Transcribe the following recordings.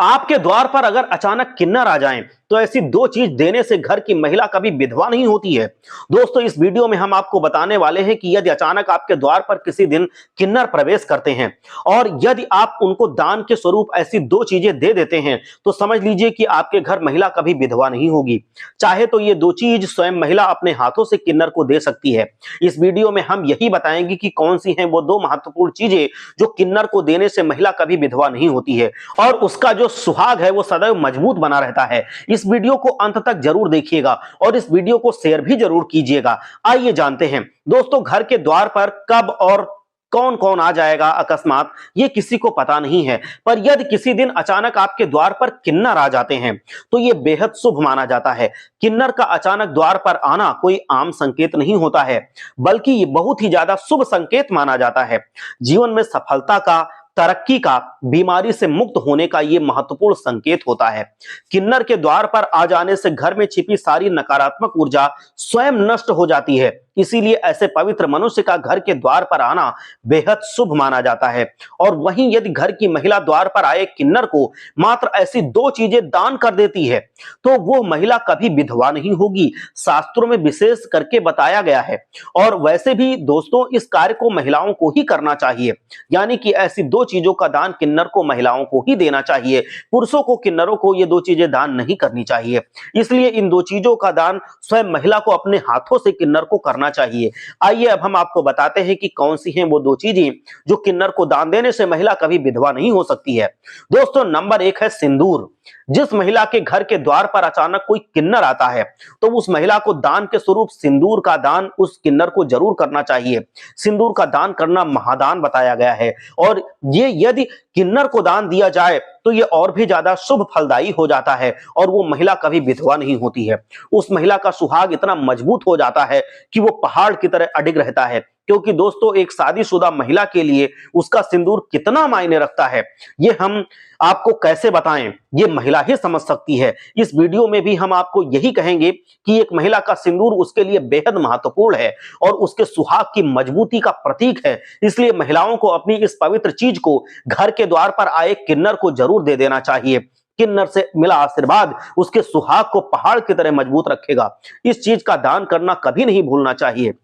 आपके द्वार पर अगर अचानक किन्नर आ जाएं, तो ऐसी दो चीज देने से घर की महिला कभी विधवा नहीं होती है। दोस्तों, इस वीडियो में हम आपको बताने वाले हैं कि यदि अचानक आपके द्वार पर किसी दिन किन्नर प्रवेश करते हैं और यदि आप उनको दान के स्वरूप ऐसी दो चीजें दे देते हैं, तो समझ लीजिए कि आपके घर महिला कभी विधवा नहीं होगी। चाहे तो ये दो चीज स्वयं महिला अपने हाथों से किन्नर को दे सकती है। इस वीडियो में हम यही बताएंगे कि कौन सी हैं वो दो महत्वपूर्ण चीजें जो किन्नर को देने से महिला कभी विधवा नहीं होती है और उसका जो सुहाग है वो सदैव मजबूत बना रहता है। इस वीडियो को अंत तक जरूर देखिएगा और इस वीडियो को शेयर भी जरूर कीजिएगा। आइए जानते हैं दोस्तों, घर के द्वार पर कब और कौन कौन आ जाएगा अकस्मात, ये किसी को पता नहीं है। पर यदि किसी दिन अचानक आपके द्वार पर किन्नर आ जाते हैं तो ये बेहद शुभ माना जाता है। किन्नर का अचानक द्वार पर आना कोई आम संकेत नहीं होता है, बल्कि ये बहुत ही ज्यादा शुभ संकेत माना जाता है। जीवन में सफलता का, तरक्की का, बीमारी से मुक्त होने का यह महत्वपूर्ण संकेत होता है। किन्नर के द्वार पर आ जाने से घर में छिपी सारी नकारात्मक ऊर्जा स्वयं नष्ट हो जाती है। इसीलिए ऐसे पवित्र मनुष्य का घर के द्वार पर आना बेहद शुभ माना जाता है। और वहीं यदि घर की महिला द्वार पर आए किन्नर को मात्र ऐसी दो चीजें दान कर देती है, तो वो महिला कभी विधवा नहीं होगी। शास्त्रों में विशेष करके बताया गया है। और वैसे भी दोस्तों, इस कार्य को महिलाओं को ही करना चाहिए, यानी कि ऐसी दो चीजों का दान किन्नर को महिलाओं को ही देना चाहिए। पुरुषों को, किन्नरों को ये दो चीजें दान नहीं करनी चाहिए। इसलिए इन दो चीजों का दान स्वयं महिला को अपने हाथों से किन्नर को करना चाहिए। आइए अब हम आपको बताते हैं कि कौन सी हैं वो दो चीजें जो किन्नर को दान देने से महिला कभी विधवा नहीं हो सकती है। दोस्तों, नंबर 1 है सिंदूर। जिस महिला के घर के द्वार पर अचानक कोई किन्नर आता है तो उस महिला को दान के स्वरूप सिंदूर का दान उस किन्नर को जरूर करना चाहिए। सिंदूर का दान करना महादान बताया गया है और ये यदि किन्नर को दान दिया जाए तो ये और भी ज्यादा शुभ फलदायी हो जाता है और वो महिला कभी विधवा नहीं होती है। उस महिला का सुहाग इतना मजबूत हो जाता है कि वो पहाड़ की तरह अडिग रहता है। क्योंकि दोस्तों, एक शादीशुदा महिला के लिए उसका सिंदूर कितना मायने रखता है, ये हम आपको कैसे बताएं, ये महिला ही समझ सकती है। इस वीडियो में भी हम आपको यही कहेंगे कि एक महिला का सिंदूर उसके लिए बेहद महत्वपूर्ण है और उसके सुहाग की मजबूती का प्रतीक है। इसलिए महिलाओं को अपनी इस पवित्र चीज को घर के द्वार पर आए किन्नर को जरूर दे देना चाहिए। किन्नर से मिला आशीर्वाद उसके सुहाग को पहाड़ की तरह मजबूत रखेगा। इस चीज का दान करना कभी नहीं भूलना चाहिए।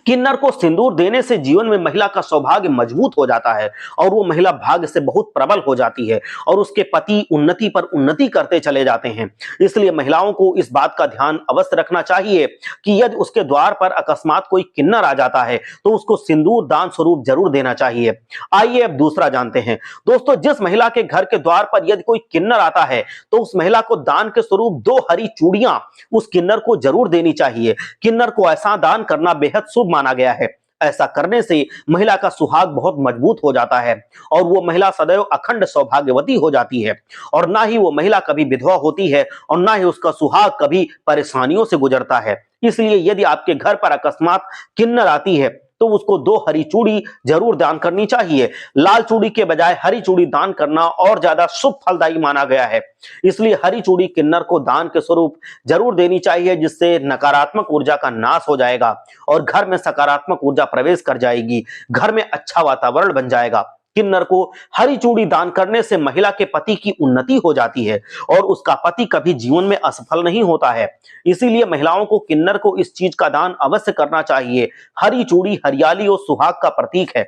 किन्नर को सिंदूर देने से जीवन में महिला का सौभाग्य मजबूत हो जाता है और वो महिला भाग्य से बहुत प्रबल हो जाती है और उसके पति उन्नति पर उन्नति करते चले जाते हैं। इसलिए महिलाओं को इस बात का ध्यान अवश्य रखना चाहिए कि यदि उसके द्वार पर अकस्मात कोई किन्नर आ जाता है तो उसको सिंदूर दान स्वरूप जरूर देना चाहिए। आइए अब दूसरा जानते हैं। दोस्तों, जिस महिला के घर के द्वार पर यदि कोई किन्नर आता है तो उस महिला को दान के स्वरूप 2 हरी चूड़ियां उस किन्नर को जरूर देनी चाहिए। किन्नर को ऐसा दान करना बेहद शुभ माना गया है। ऐसा करने से महिला का सुहाग बहुत मजबूत हो जाता है और वो महिला सदैव अखंड सौभाग्यवती हो जाती है और ना ही वो महिला कभी विधवा होती है और ना ही उसका सुहाग कभी परेशानियों से गुजरता है। इसलिए यदि आपके घर पर अकस्मात किन्नर आती है तो उसको 2 हरी चूड़ी जरूर दान करनी चाहिए। लाल चूड़ी के बजाय हरी चूड़ी दान करना और ज्यादा शुभ फलदायी माना गया है। इसलिए हरी चूड़ी किन्नर को दान के स्वरूप जरूर देनी चाहिए, जिससे नकारात्मक ऊर्जा का नाश हो जाएगा और घर में सकारात्मक ऊर्जा प्रवेश कर जाएगी। घर में अच्छा वातावरण बन जाएगा। किन्नर को हरी चूड़ी दान करने से महिला के पति की उन्नति हो जाती है और उसका पति कभी जीवन में असफल नहीं होता है। इसीलिए महिलाओं को किन्नर को इस चीज का दान अवश्य करना चाहिए। हरी चूड़ी हरियाली और सुहाग का प्रतीक है।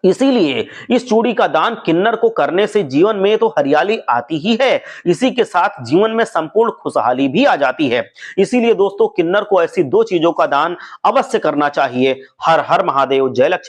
इसीलिए इस चूड़ी का दान किन्नर को करने से जीवन में तो हरियाली आती ही है, इसी के साथ जीवन में संपूर्ण खुशहाली भी आ जाती है। इसीलिए दोस्तों, किन्नर को ऐसी 2 चीजों का दान अवश्य करना चाहिए। हर हर महादेव। जय लक्ष्मी।